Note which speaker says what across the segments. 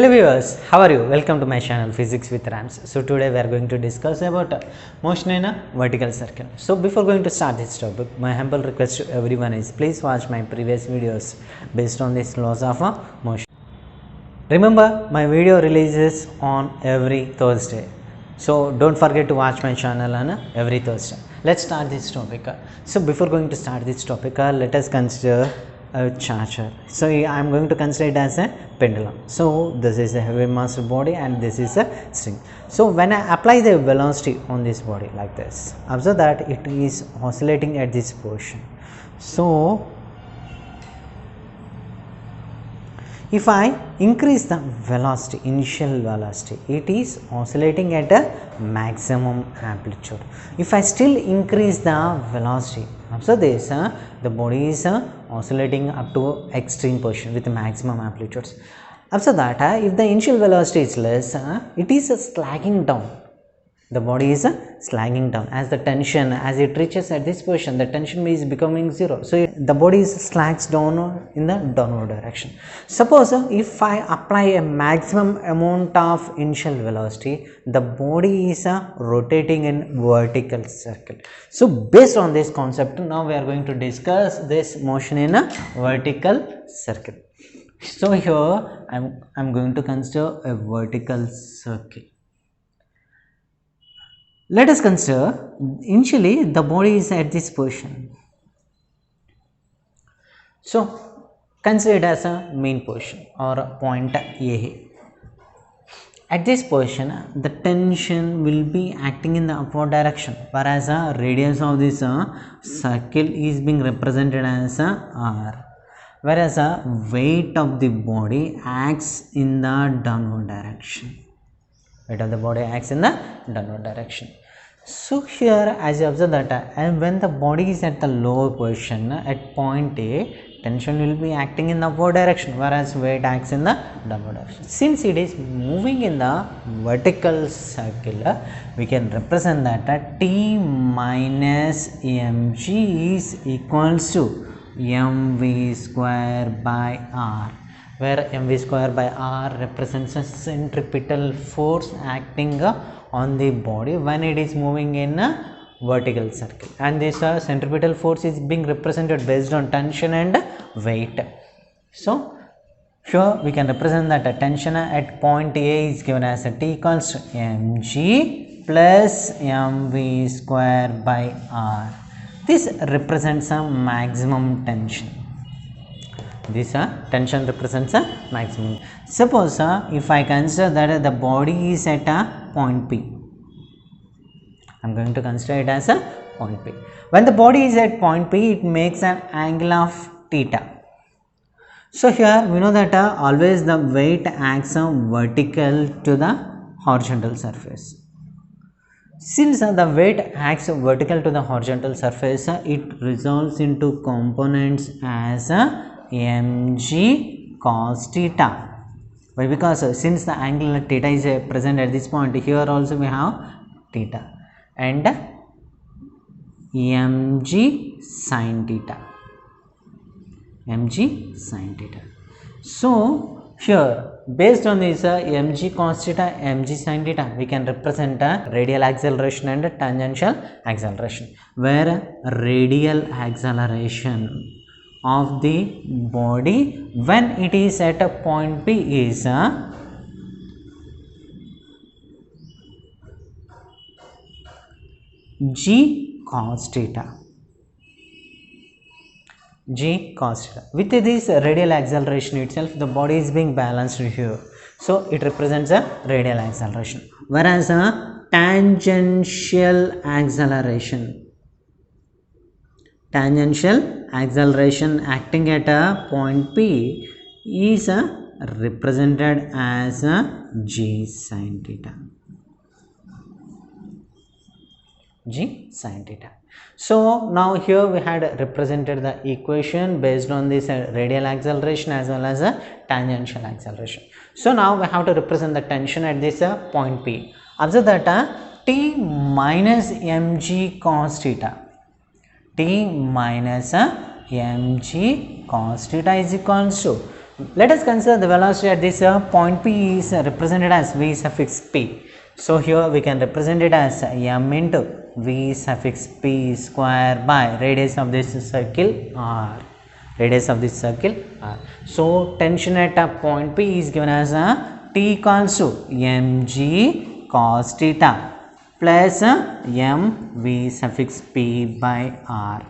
Speaker 1: Hello viewers, how are you? Welcome to my channel Physics with Rams. So today we are going to discuss about motion in a vertical circle. So before going to start this topic, my humble request to everyone is please watch my previous videos based on this laws of motion. Remember, my video releases on every Thursday. So don't forget to watch my channel on every Thursday. Let's start this topic. So before going to start this topic, let us consider a charger. So I am going to consider it as a pendulum. So this is a heavy mass body and this is a string. So when I apply the velocity on this body like this, observe that it is oscillating at this position. So if I increase the velocity, initial velocity, it is oscillating at a maximum amplitude. If I still increase the velocity, observe this, the body is oscillating up to extreme position with maximum amplitudes. Observe that if the initial velocity is less, it is slagging down. The body is slagging down as the tension, as it reaches at this position, the tension is becoming zero. So the body is slags down in the downward direction. Suppose if I apply a maximum amount of initial velocity, the body is rotating in vertical circle. So based on this concept, now we are going to discuss this motion in a vertical circle. So here I'm going to consider a vertical circle. Let us consider initially the body is at this position. So consider it as a main position or a point A. At this position, the tension will be acting in the upward direction, whereas the radius of this circle is being represented as R, whereas the weight of the body acts in the downward direction. Weight of the body acts in the downward direction. So here as you observe that when the body is at the lower position at point A, tension will be acting in the upward direction, whereas weight acts in the downward direction. Since it is moving in the vertical circle, we can represent that T minus mg is equals to mv square by r, where mv square by r represents a centripetal force acting on the body when it is moving in a vertical circle, and this centripetal force is being represented based on tension and weight. So sure we can represent that the tension at point A is given as a T equals to mg plus mv square by r. This represents a maximum tension. This tension represents a maximum. Suppose if I consider that the body is at a point P, I am going to consider it as a point P. When the body is at point P, it makes an angle of theta. So here we know that always the weight acts vertical to the horizontal surface. Since the weight acts vertical to the horizontal surface, it resolves into components as mg cos theta. Why? Because since the angle theta is present at this point, here also we have theta and mg sin theta. mg sin theta. So here based on this mg cos theta, mg sin theta, we can represent radial acceleration and tangential acceleration, where radial acceleration of the body when it is at a point P is g cos theta. G cos theta. With this radial acceleration itself, the body is being balanced here, so it represents a radial acceleration, whereas a tangential acceleration acting at a point P is represented as g sin theta. G sin theta. So now here we had represented the equation based on this radial acceleration as well as a tangential acceleration. So now we have to represent the tension at this point P. Observe that T minus mg cos theta, T minus mg cos theta is equals to Let us consider the velocity at this point P is represented as V suffix P. So here we can represent it as m into V suffix P square by radius of this circle R. Radius of this circle R. So tension at a point P is given as T equals to mg cos theta plus m V suffix P by R.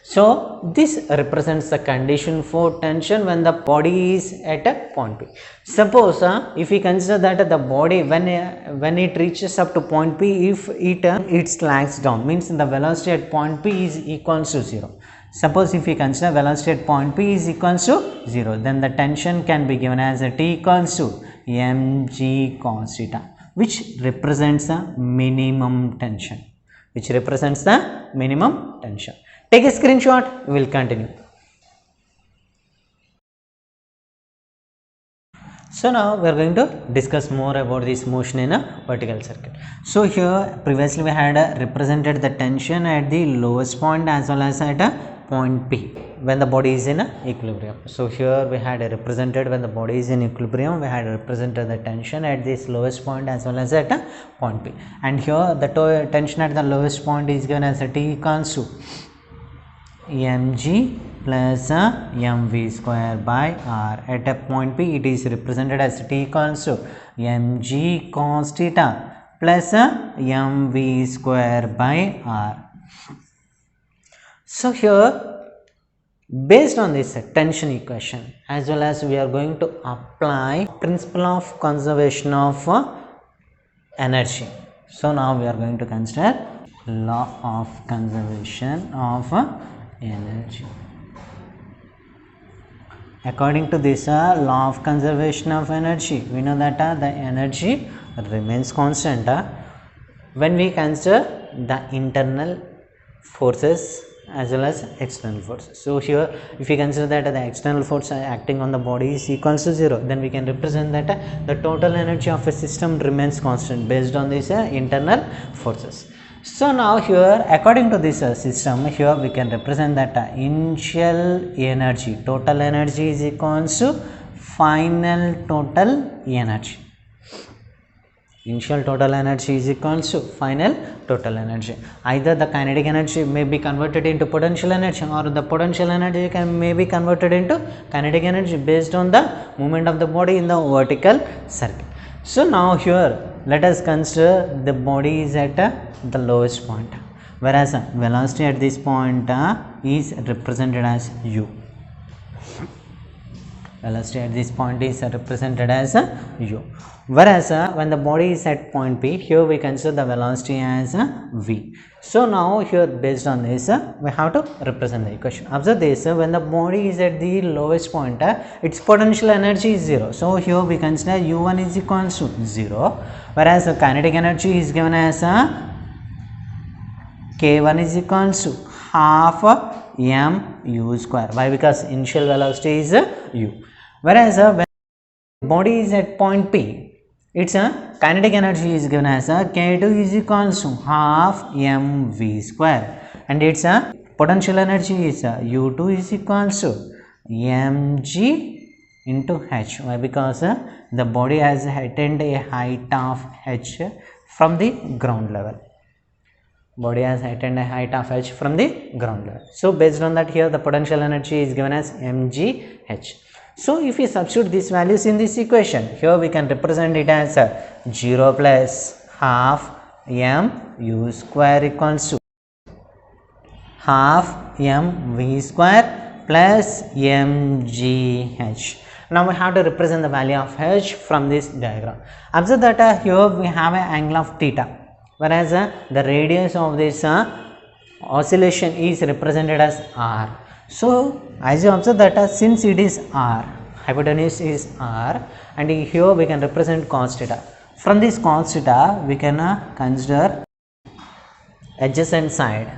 Speaker 1: So this represents the condition for tension when the body is at a point P. Suppose if we consider that the body when it reaches up to point P, if it slacks down, means the velocity at point P is equals to 0. Suppose if we consider velocity at point P is equals to 0, then the tension can be given as a T equals to mg cos theta, which represents the minimum tension. Which represents the minimum tension. Take a screenshot, we will continue. So now we are going to discuss more about this motion in a vertical circuit. So here previously we had represented the tension at the lowest point as well as at a point P when the body is in equilibrium. So here we had represented when the body is in equilibrium, we had represented the tension at this lowest point as well as at a point P. And here the tension at the lowest point is given as a T equals to mg plus mv square by r. At a point P it is represented as T equals to mg cos theta plus mv square by r. So here based on this tension equation as well as we are going to apply principle of conservation of energy. So now we are going to consider law of conservation of energy. According to this law of conservation of energy, we know that the energy remains constant when we consider the internal forces as well as external forces. So here if we consider that the external force acting on the body is equals to 0, then we can represent that the total energy of a system remains constant based on these internal forces. So now here according to this system, here we can represent that initial energy, total energy is equals to final total energy. Initial total energy is equals to final total energy. Either the kinetic energy may be converted into potential energy or the potential energy may be converted into kinetic energy based on the movement of the body in the vertical circuit. So now here let us consider the body is at the lowest point, whereas velocity at this point is represented as u. Velocity at this point is represented as u, whereas when the body is at point P, here we consider the velocity as v. So now here based on this we have to represent the equation. Observe this, when the body is at the lowest point, its potential energy is 0. So here we consider u1 is equals to 0, whereas the kinetic energy is given as k1 is equals to half m u square. Why? Because initial velocity is u. Whereas when the body is at point P, its kinetic energy is given as k2 is equals to half mv square, and its potential energy is u2 is equals to mg into h. Why? Because the body has attained a height of h from the ground level. Body has attained a height of h from the ground level. So based on that, here the potential energy is given as mgh. So if we substitute these values in this equation, here we can represent it as 0 plus half m u square equals to half m v square plus mgh. Now we have to represent the value of h from this diagram. Observe that here we have an angle of theta, whereas the radius of this oscillation is represented as r. So as you observe that since it is r, hypotenuse is r, and here we can represent cos theta. From this cos theta we can consider adjacent side.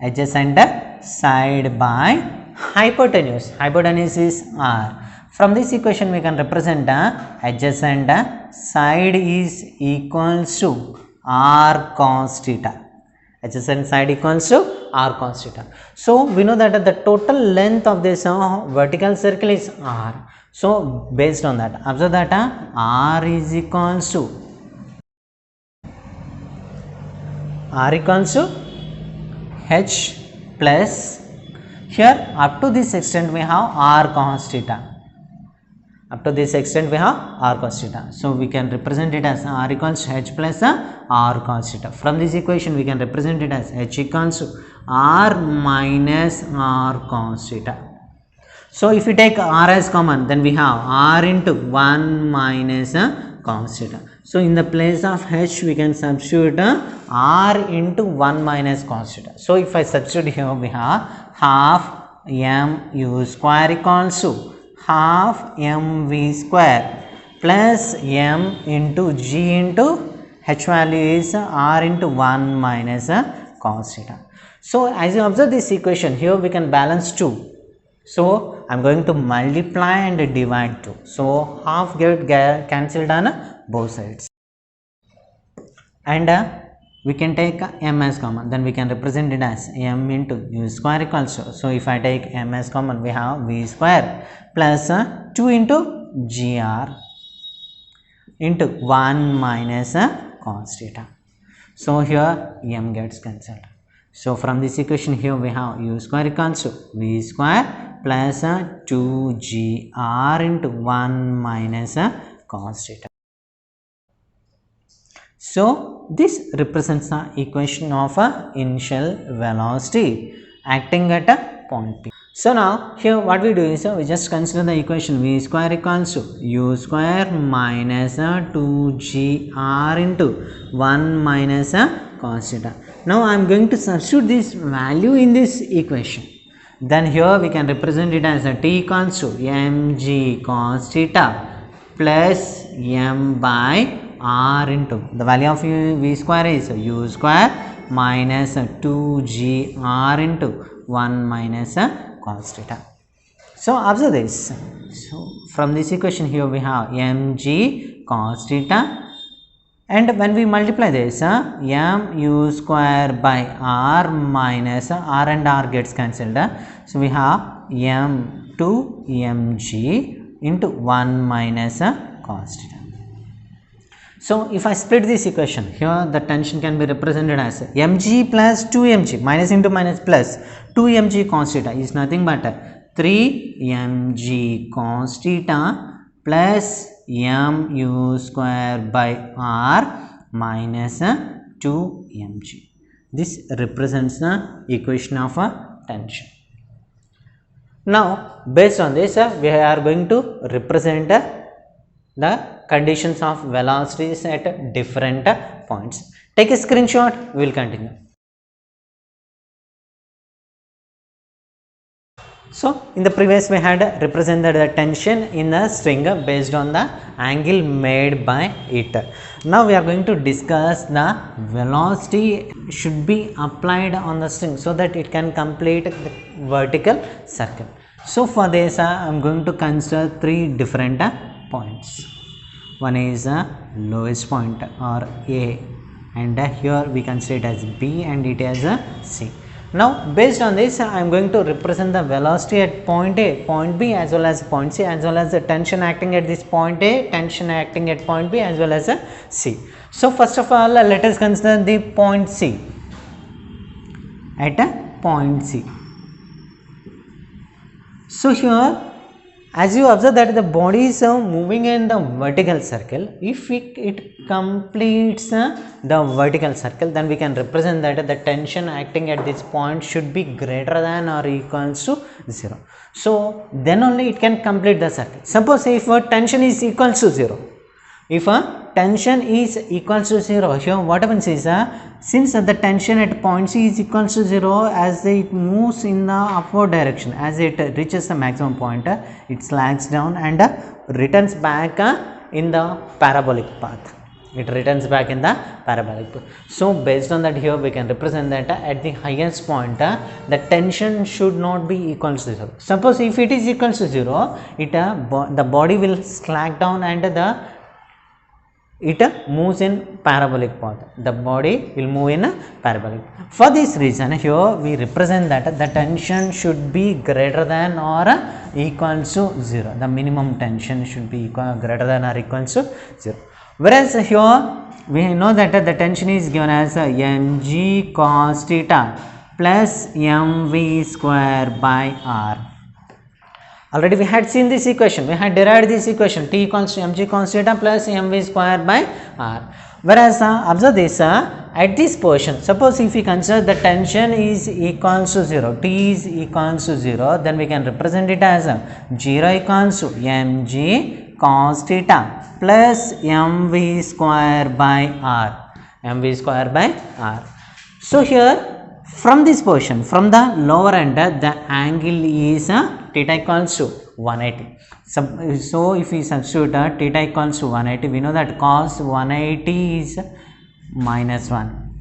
Speaker 1: Adjacent side by hypotenuse. Hypotenuse is r. From this equation we can represent adjacent side is equals to r cos theta. Adjacent side equals to r cos theta. So we know that the total length of this vertical circle is r. So based on that, observe that r equals to h plus, here up to this extent we have r cos theta. Up to this extent we have r cos theta. So we can represent it as r equals to h plus r cos theta. From this equation we can represent it as h equals to r minus r cos theta. So if we take r as common, then we have r into 1 minus cos theta. So in the place of h we can substitute r into 1 minus cos theta. So if I substitute here, we have half m u square equals to half mv square plus m into g into h value is r into 1 minus cos theta. So as you observe this equation, here we can balance 2. So I am going to multiply and divide 2. So half get cancelled on both sides, and we can take m as common, then we can represent it as m into u square equals to, so if I take m as common, we have v square plus 2 into gr into 1 minus cos theta. So here m gets cancelled. So from this equation, here we have u square equals to v square plus 2gr into 1 minus cos theta. So this represents the equation of initial velocity acting at a point P. So now here what we do is we just consider the equation v square equals to u square minus 2gr into 1 minus cos theta. Now I am going to substitute this value in this equation. Then here we can represent it as a t equals to mg cos theta plus m by r into the value of v square is u square minus 2gr into 1 minus cos theta. So observe this. So from this equation, here we have mg cos theta, and when we multiply this m u square by r minus r and r gets cancelled. So we have m 2 mg into 1 minus cos theta. So if I split this equation, here the tension can be represented as mg plus 2mg, minus into minus plus 2mg cos theta is nothing but 3mg cos theta plus mu square by r minus 2mg. This represents the equation of tension. Now based on this, we are going to represent the conditions of velocities at different points. Take a screenshot, we will continue. So in the previous we had represented the tension in a string based on the angle made by it. Now we are going to discuss the velocity should be applied on the string so that it can complete the vertical circle. So for this I am going to consider 3 different points. One is lowest point or A, and here we consider it as B and it as C. Now based on this I am going to represent the velocity at point A, point B as well as point C, as well as the tension acting at this point A, tension acting at point B as well as C. So first of all let us consider the point C. At point C, so here as you observe that the body is moving in the vertical circle, if it completes the vertical circle, then we can represent that the tension acting at this point should be greater than or equals to 0. So then only it can complete the circle. Suppose if tension is equals to 0, if tension is equals to 0, here what happens is since the tension at point C is equals to 0, as it moves in the upward direction, as it reaches the maximum point, it slides down and returns back in the parabolic path. It returns back in the parabolic path. So based on that, here we can represent that at the highest point the tension should not be equal to 0. Suppose if it is equal to 0, the body will slack down and it moves in parabolic path. The body will move in a parabolic. For this reason, here we represent that the tension should be greater than or equal to 0. The minimum tension should be greater than or equal to 0. Whereas here we know that the tension is given as mg cos theta plus mv square by r. Already we had seen this equation, we had derived this equation, T equals to mg cos theta plus mv square by r. Whereas observe this, at this portion, suppose if we consider the tension is equals to 0, T is equals to 0, then we can represent it as 0 equals to mg cos theta plus mv square by r, mv square by r. So here from this portion, from the lower end, the angle is theta equals to 180. So if we substitute theta equals to 180, we know that cos 180 is minus 1.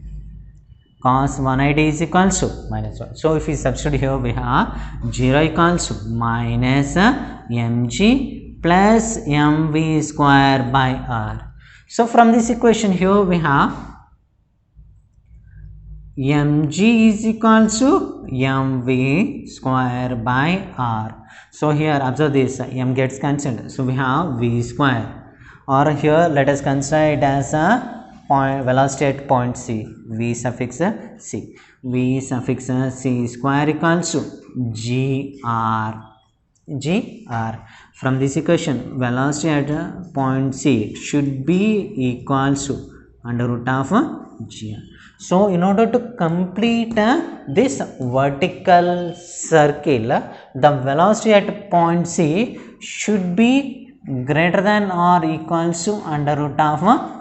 Speaker 1: Cos 180 is equals to minus 1. So if we substitute here, we have 0 equals to minus mg plus mv square by r. So from this equation here, we have mg is equal to mv square by r. So here observe this, m gets cancelled, so we have v square, or here let us consider it as a point velocity at point c, v suffix c, v suffix c square equals to gr. From this equation, velocity at point c should be equal to under root of gr. So in order to complete this vertical circle, the velocity at point c should be greater than or equal to under root of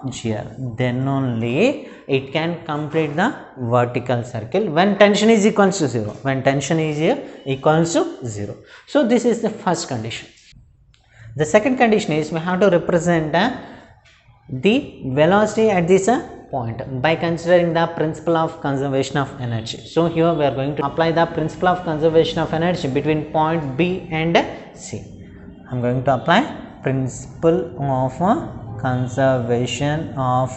Speaker 1: gr. Then only it can complete the vertical circle when tension is equal to 0. When tension is equal to 0. So this is the first condition. The second condition is we have to represent the velocity at this point by considering the principle of conservation of energy. So here we are going to apply the principle of conservation of energy between point B and C. I am going to apply principle of conservation of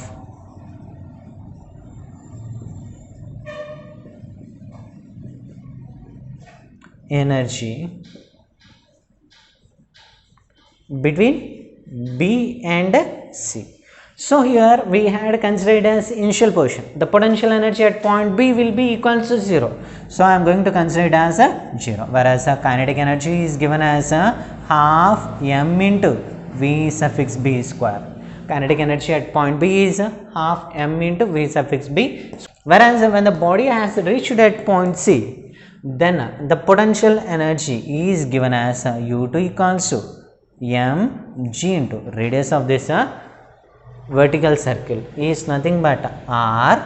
Speaker 1: energy between B and C. So here we had considered as initial portion, the potential energy at point B will be equal to 0. So I am going to consider it as 0, whereas kinetic energy is given as half m into v suffix b square. Kinetic energy at point B is half m into v suffix b. Whereas when the body has reached at point C, then the potential energy is given as u2 equals to mg into radius of this vertical circle is nothing but r,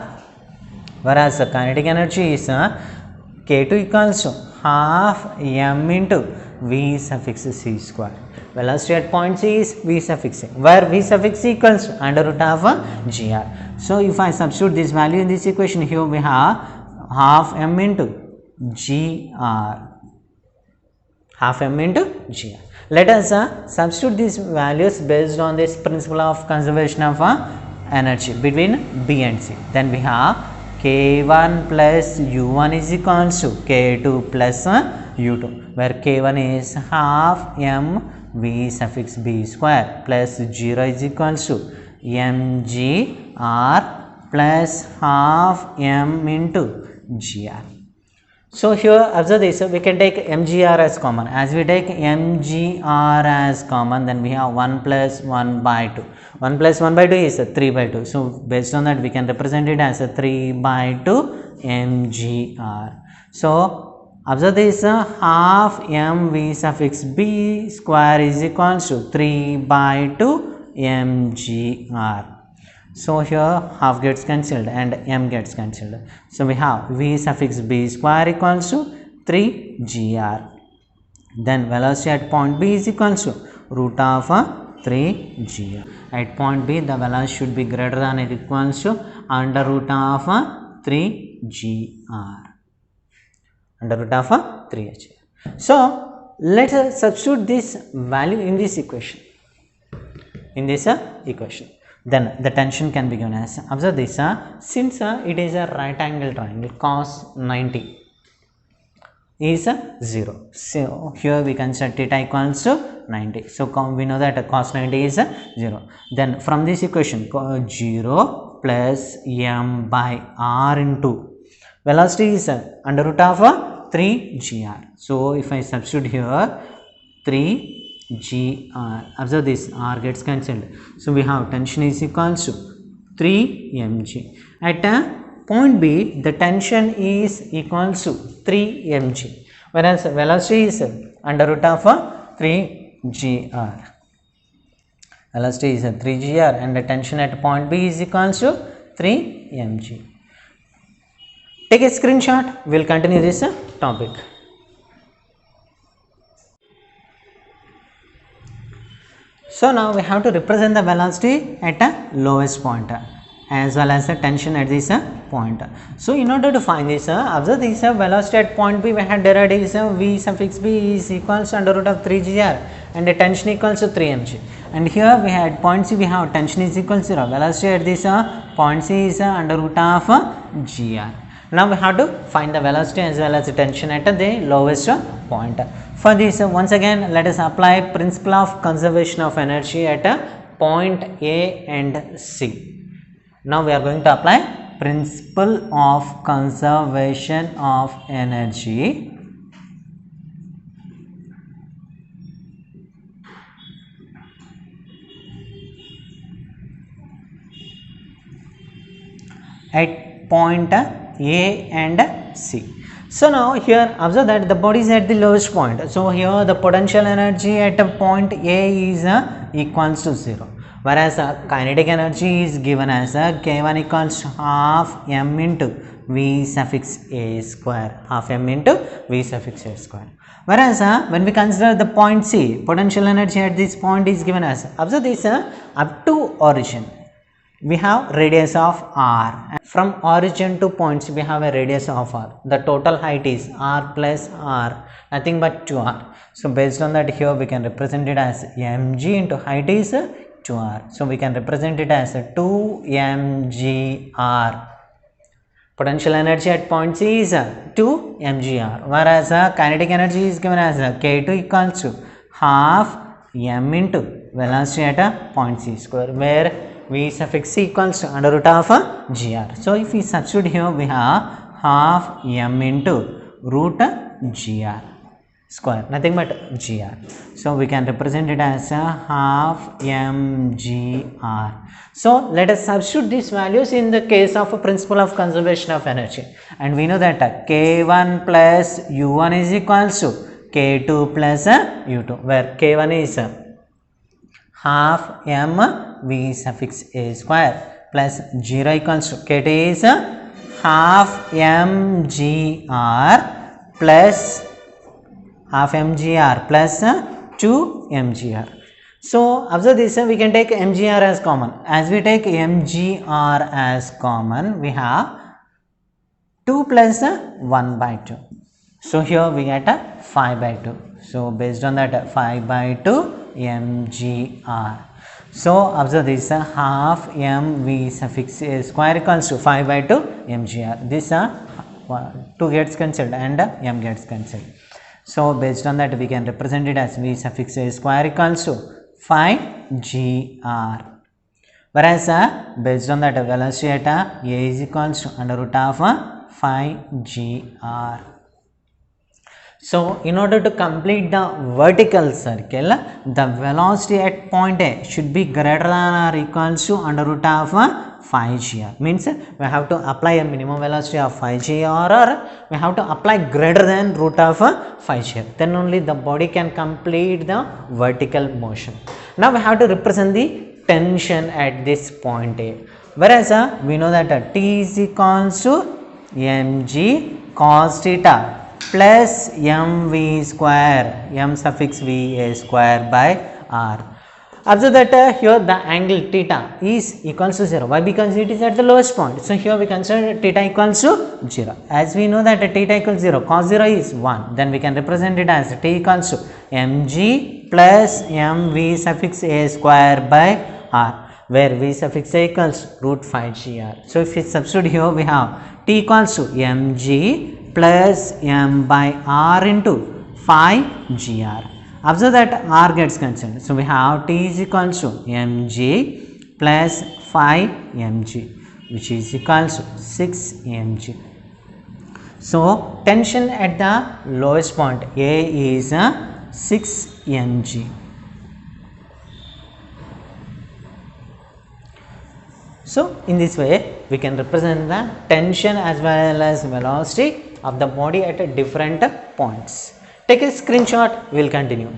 Speaker 1: whereas the kinetic energy is k2 equals to half m into v suffix c square. Velocity at point C is v suffix c, where v suffix c equals to under root of gr. So if I substitute this value in this equation, here we have half m into gr, half m into gr. Let us substitute these values based on this principle of conservation of energy between B and C. Then we have K1 plus U1 is equal to K2 plus U2, where K1 is half m v suffix b square plus 0 is equal to mg r plus half m into gr. So here observe this, we can take mgr as common. As we take mgr as common, then we have 1 plus 1 by 2. 1 plus 1 by 2 is 3 by 2. So based on that, we can represent it as 3 by 2 mgr. So observe this, half m v suffix b square is equal to 3 by 2 mgr. So here half gets cancelled and m gets cancelled. So we have v suffix b square equals to 3 gr. Then velocity at point B is equals to root of 3 gr. At point B, the velocity should be greater than or equals to under root of 3 gr. Under root of 3 gr. So let us substitute this value in this equation. In this equation. then the tension can be given as, observe this, since it is a right angle triangle, cos 90 is 0. So here we consider theta equals to 90. So we know that cos 90 is 0. Then from this equation, 0 plus m by r into velocity is under root of 3gr. So if I substitute here 3gr, observe this, r gets cancelled. So we have tension is equals to 3 mg. At point B, the tension is equals to 3 mg, whereas velocity is under root of 3gr. Velocity is 3gr and the tension at point B is equals to 3 mg. Take a screenshot. We will continue this topic. So now we have to represent the velocity at a lowest point as well as the tension at this point. So in order to find this, observe this velocity at point B, we had derived is v suffix b is equals to under root of 3gr and the tension equals to 3 mg. And here we had point C, we have tension is equal to 0. Velocity at this point C is under root of gr. Now we have to find the velocity as well as the tension at the lowest point. For this, once again, let us apply principle of conservation of energy at point A and C. Now we are going to apply principle of conservation of energy at point A and C. So now here observe that the body is at the lowest point. So here the potential energy at point A is equals to 0, whereas kinetic energy is given as K1 equals to half m into V suffix A square, half m into V suffix A square. Whereas when we consider the point C, potential energy at this point is given as, observe this, up to origin we have radius of r. From origin to points we have a radius of r. The total height is r plus r, nothing but 2r. So based on that, here we can represent it as mg into height is 2r. So we can represent it as 2mgr. Potential energy at point C is 2mgr, whereas kinetic energy is given as k2 equals to half m into velocity at point C square, where V suffix C equals to under root of gr. So if we substitute here, we have half m into root gr square, nothing but gr. So we can represent it as half mgr. So let us substitute these values in the case of a principle of conservation of energy, and we know that k1 plus u1 is equals to k2 plus u2, where k1 is half m V suffix A square plus 0 equals to k2 is half mgr plus half mgr plus 2 mgr. So observe this, we can take mgr as common. As we take mgr as common, we have 2 plus 1 by 2. So here we get 5 by 2. So based on that, 5 by 2 mgr. So observe this, half m V suffix A square equals to 5 by 2 mgr. This 2 gets cancelled and m gets cancelled. So based on that, we can represent it as V suffix A square equals to 5gr. Whereas based on that, velocity at A is equals to under root of 5gr. So in order to complete the vertical circle, the velocity at point A should be greater than or equals to under root of 5gr. Means we have to apply a minimum velocity of 5gr, or we have to apply greater than root of 5gr. Then only the body can complete the vertical motion. Now we have to represent the tension at this point A. Whereas we know that T is equals to mg cos theta plus mv square, m suffix v a square by r. Observe that here the angle theta is equals to 0. Why? Because it is at the lowest point. So here we consider theta equals to 0. As we know that theta equals 0, cos 0 is 1. Then we can represent it as t equals to mg plus mv suffix a square by r. where v suffix a equals root 5 gr. So if we substitute here, we have t equals to mg plus m by r into 5 gr. Observe that r gets cancelled. So we have t is equals to mg plus 5 mg, which is equals to 6 mg. So tension at the lowest point A is 6 mg. So in this way we can represent the tension as well as velocity of the body at different points. Take a screenshot, we will continue.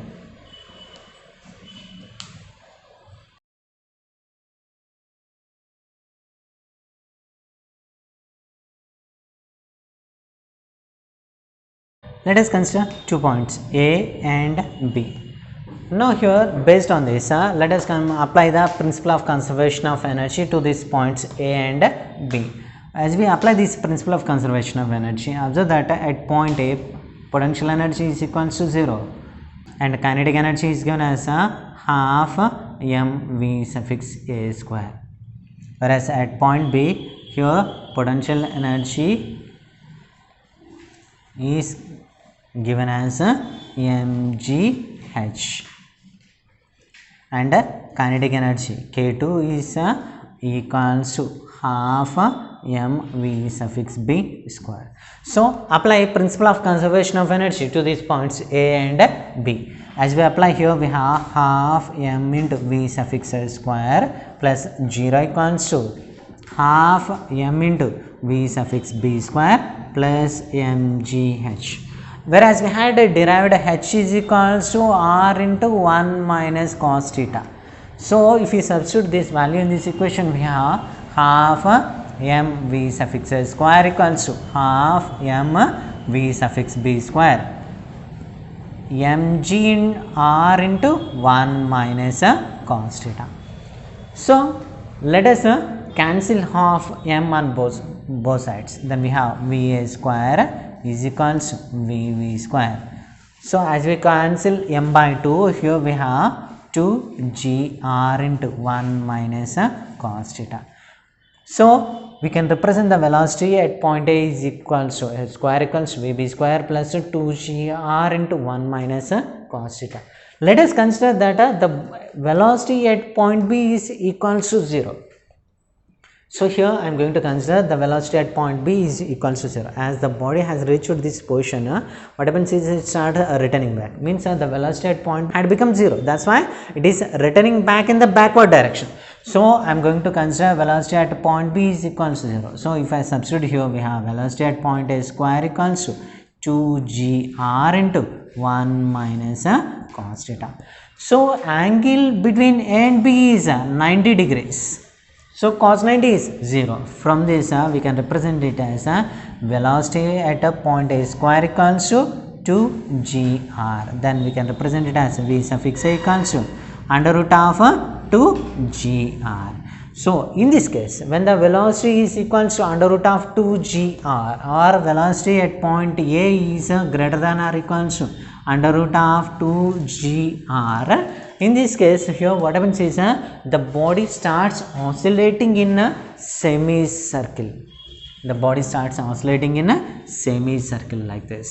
Speaker 1: Let us consider 2 points A and B. Now here, based on this, let us apply the principle of conservation of energy to these points A and B. As we apply this principle of conservation of energy, observe that at point A, potential energy is equal to 0 and kinetic energy is given as half mv suffix a square. Whereas at point B, here potential energy is given as mgh and kinetic energy K2 is equals to half mv suffix b square. So apply principle of conservation of energy to these points A and B. As we apply here, we have half m into v suffix a square plus 0 equals to half m into v suffix b square plus mgh. Whereas we had derived h is equals to r into 1 minus cos theta. So if we substitute this value in this equation, we have half m v suffix a square equals to half m v suffix b square mg in r into 1 minus cos theta. So let us cancel half m on both sides. Then we have va square is equals to vv square. So as we cancel m by 2, here we have 2gr into 1 minus cos theta. So we can represent the velocity at point A is equals to a square equals to vb square plus 2gr into 1 minus cos theta. Let us consider that the velocity at point B is equals to 0. So here I am going to consider the velocity at point B is equals to 0. As the body has reached this position, what happens is it starts returning back. Means the velocity at point had become 0. That's why it is returning back in the backward direction. So I am going to consider velocity at point B is equals to 0. So if I substitute here, we have velocity at point A square equals to 2gr into 1 minus cos theta. So angle between A and B is 90 degrees. So cos 90 is 0. From this we can represent it as velocity at a point A square equals to 2gr. Then we can represent it as v suffix a equals to under root of 2gr. So in this case, when the velocity is equals to under root of 2gr, or velocity at point A is greater than or equals to under root of 2gr, in this case here what happens is the body starts oscillating in a semicircle. The body starts oscillating in a semicircle like this.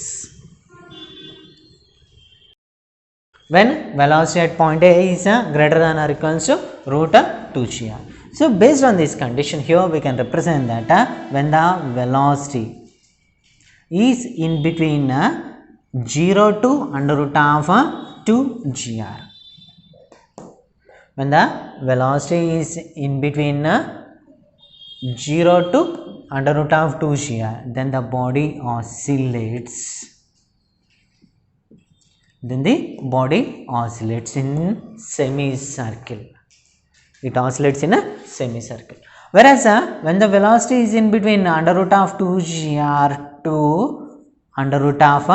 Speaker 1: When velocity at point A is greater than or equals to root 2gr. So based on this condition, here we can represent that when the velocity is in between 0 to under root of 2gr. When the velocity is in between 0 to under root of 2gr, then the body oscillates. Then the body oscillates in semicircle. It oscillates in a semicircle. Whereas when the velocity is in between under root of 2gr to under root of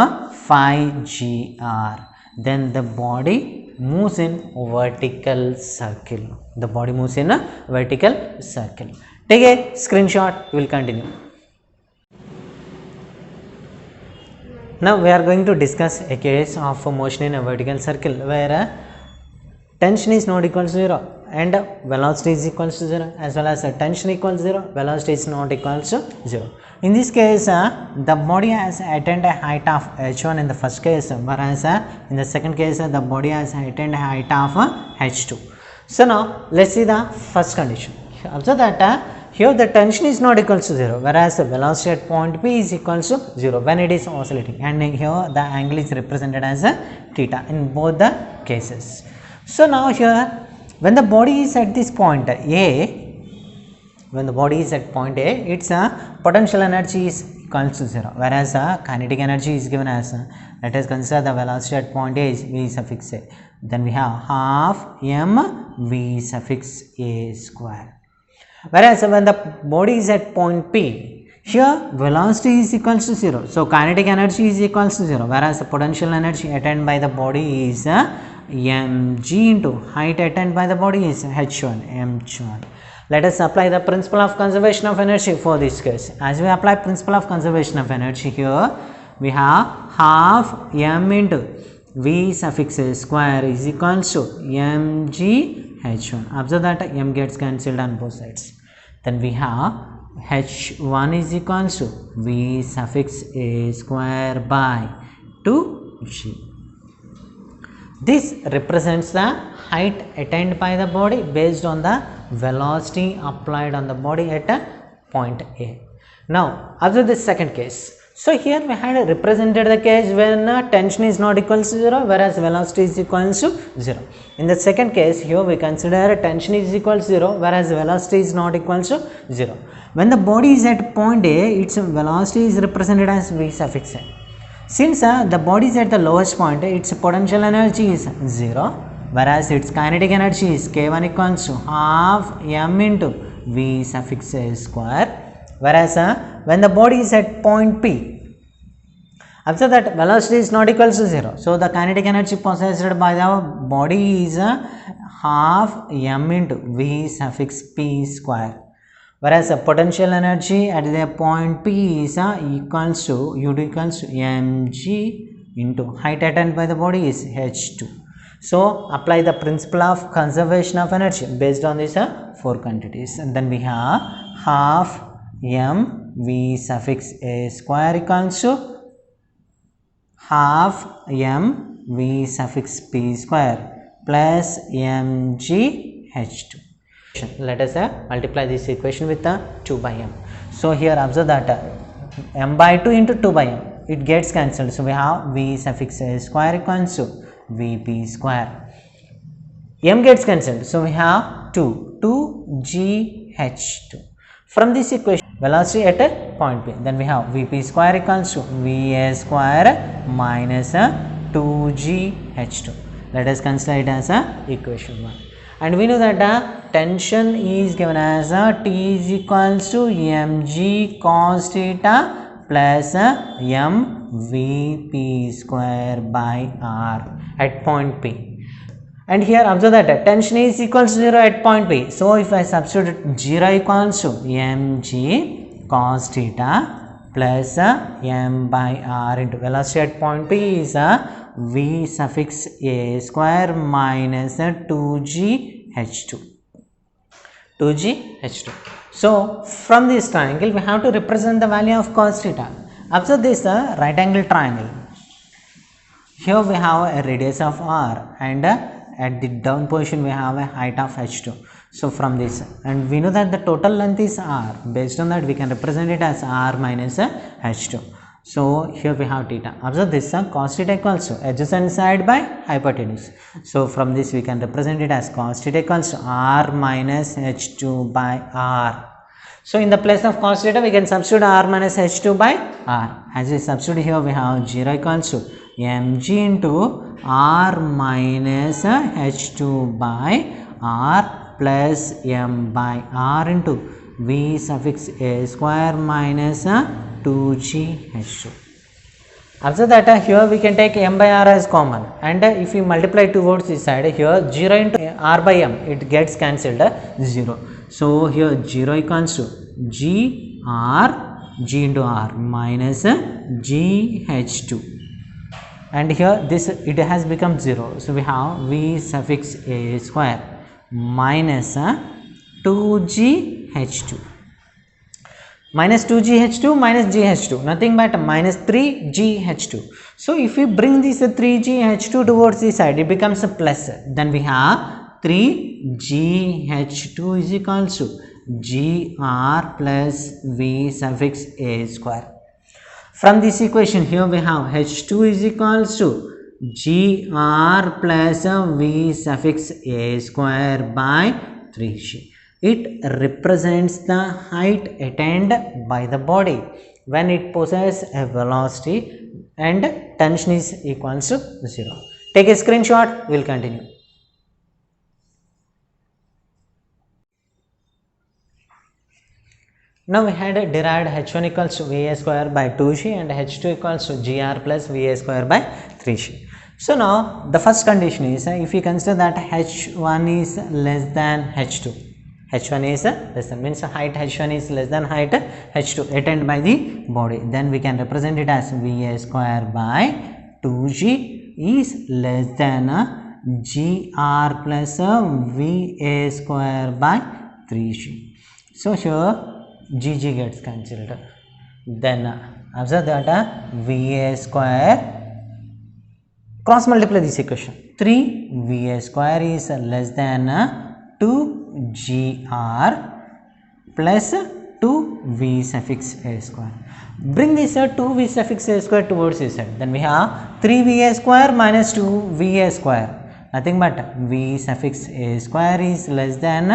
Speaker 1: 5gr, then the body moves in vertical circle. The body moves in a vertical circle. Take a screenshot, we will continue. Now we are going to discuss a case of motion in a vertical circle where tension is not equal to 0. and velocity is equals to 0, as well as tension equals 0, velocity is not equals to 0. In this case, the body has attained a height of h1 in the first case, whereas in the second case the body has attained a height of h2. So now let's see the first condition. Observe that here the tension is not equals to 0, whereas the velocity at point P is equals to 0 when it is oscillating, and here the angle is represented as a theta in both the cases. So now here when the body is at this point A, its potential energy is equals to 0, whereas kinetic energy is given as let us consider the velocity at point A is V suffix A, then we have half m V suffix A square. Whereas when the body is at point P, here velocity is equals to 0, so kinetic energy is equals to 0, whereas the potential energy attained by the body is mg into height attained by the body is h1 m1. Let us apply the principle of conservation of energy for this case. As we apply principle of conservation of energy, here we have half m into v suffix a square is equals to mg h1. Observe that m gets cancelled on both sides. Then we have h1 is equals to v suffix a square by 2g. This represents the height attained by the body based on the velocity applied on the body at a point A. Now observe the second case. So here we had represented the case when tension is not equals to 0, whereas velocity is equals to 0. In the second case, here we consider tension is equals to 0, whereas velocity is not equals to 0. When the body is at point A, its velocity is represented as v suffix a. Since the body is at the lowest point, its potential energy is 0, whereas its kinetic energy is k1 equals to half m into v suffix a square. Whereas when the body is at point P, observe that velocity is not equals to 0. So the kinetic energy possessed by the body is half m into v suffix p square. Whereas the potential energy at the point P is equals to u equals to mg into height attained by the body is h2. So apply the principle of conservation of energy based on these four quantities, and then we have half m v suffix a square equals to half m v suffix p square plus mg h2. Let us multiply this equation with 2 by m. So here observe that m by 2 into 2 by m, it gets cancelled. So we have v suffix a square equals to vp square. M gets cancelled. So we have 2gh2. From this equation, velocity at a point P, then we have vp square equals to va square minus 2gh2. Let us consider it as equation 1. And we know that tension is given as T is equals to mg cos theta plus mvp square by r at point P. And here observe that tension is equals to 0 at point P. So if I substitute 0 equals to mg cos theta plus m by r into velocity at point P is v suffix a square minus 2gh2. So from this triangle we have to represent the value of cos theta. Observe this right angle triangle. Here we have a radius of r, and at the down position we have a height of h2. So from this, and we know that the total length is r. Based on that we can represent it as r minus h2. So here we have theta. Observe this cos theta equals to adjacent side by hypotenuse. So from this we can represent it as cos theta equals to r minus h2 by r. So in the place of cos theta we can substitute r minus h2 by r. As we substitute here we have 0 equals to mg into r minus h2 by r plus m by r into v suffix a square minus 2gh2. Observe that here we can take m by r as common, and if we multiply towards this side, here 0 into r by m, it gets cancelled 0. So here 0 equals to g into r minus gh2, and here this it has become 0. So we have v suffix a square minus 2GH2 minus 2GH2 minus GH2, nothing but minus 3GH2. So if we bring this 3GH2 towards this side, it becomes a plus. Then we have 3GH2 is equals to Gr plus V suffix A square. From this equation here we have H2 is equals to Gr plus V suffix A square by 3G. It represents the height attained by the body when it possesses a velocity and tension is equals to 0. Take a screenshot, we will continue. Now we had derived h1 equals to Va square by 2g and h2 equals to Gr plus Va square by 3g. So now the first condition is if we consider that h1 is less than h2. H1 is less than, means height h1 is less than height h2 attained by the body, then we can represent it as Va square by 2g is less than Gr plus Va square by 3g. So here Gg gets cancelled, then observe that Va square, cross multiply this equation, 3 Va square is less than 2Gr plus 2V suffix A square. Bring this 2V suffix A square towards this side, then we have 3Va square minus 2Va square, nothing but V suffix A square is less than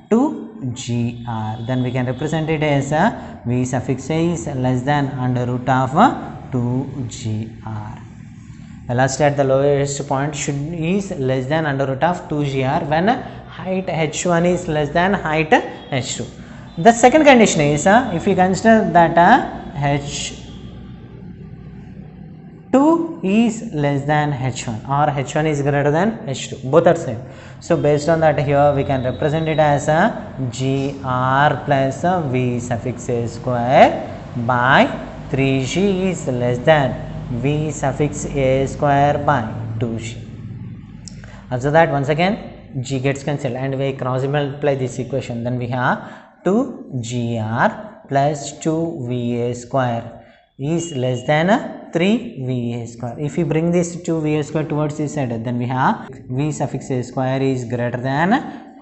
Speaker 1: 2Gr, then we can represent it as V suffix A is less than under root of 2Gr. Velocity at the lowest point is less than under root of 2Gr when height h1 is less than height h2. The second condition is if we consider that h2 is less than h1 or h1 is greater than h2, both are same. So based on that here we can represent it as Gr plus V suffix A square by 3g is less than V suffix A square by 2g. Also that once again G gets cancelled and we cross multiply this equation, then we have 2Gr plus 2Va square is less than 3Va square. If we bring this 2Va square towards this side, then we have V suffix A square is greater than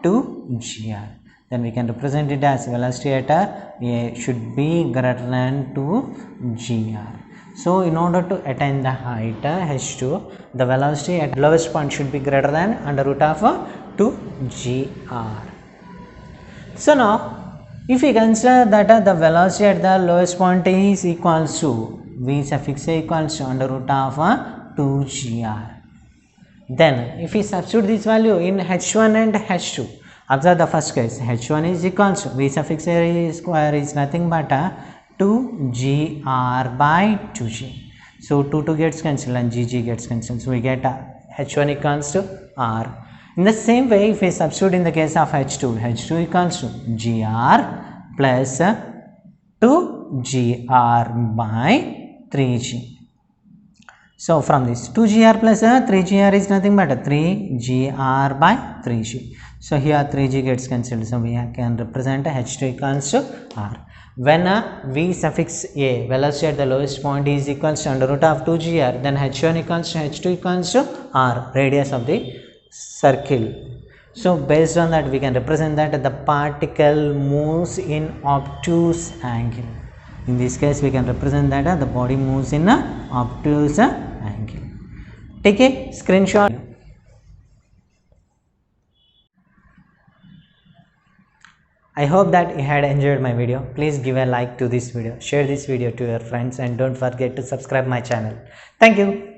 Speaker 1: 2Gr. Then we can represent it as velocity at A should be greater than 2Gr. So in order to attain the height h2, the velocity at lowest point should be greater than under root of 2Gr. So now if we consider that the velocity at the lowest point is equals to V suffix A equals to under root of 2Gr, then if we substitute this value in h1 and h2, observe the first case, h1 is equals to V suffix A square is nothing but 2Gr by 2g. So 2 gets cancelled and Gg gets cancelled. So we get h1 equals to R. In the same way, if we substitute in the case of h2, h2 equals to Gr plus 2Gr by 3g. So from this 2Gr plus 3Gr is nothing but 3Gr by 3g. So here 3g gets cancelled. So we can represent h2 equals to R. When V suffix A, velocity at the lowest point, is equals to under root of 2Gr, then h1 equals to h2 equals to R, radius of the circle. So based on that we can represent that the particle moves in obtuse angle. In this case we can represent that the body moves in obtuse angle. Take a screenshot. I hope that you had enjoyed my video. Please give a like to this video, share this video to your friends, and don't forget to subscribe my channel. Thank you.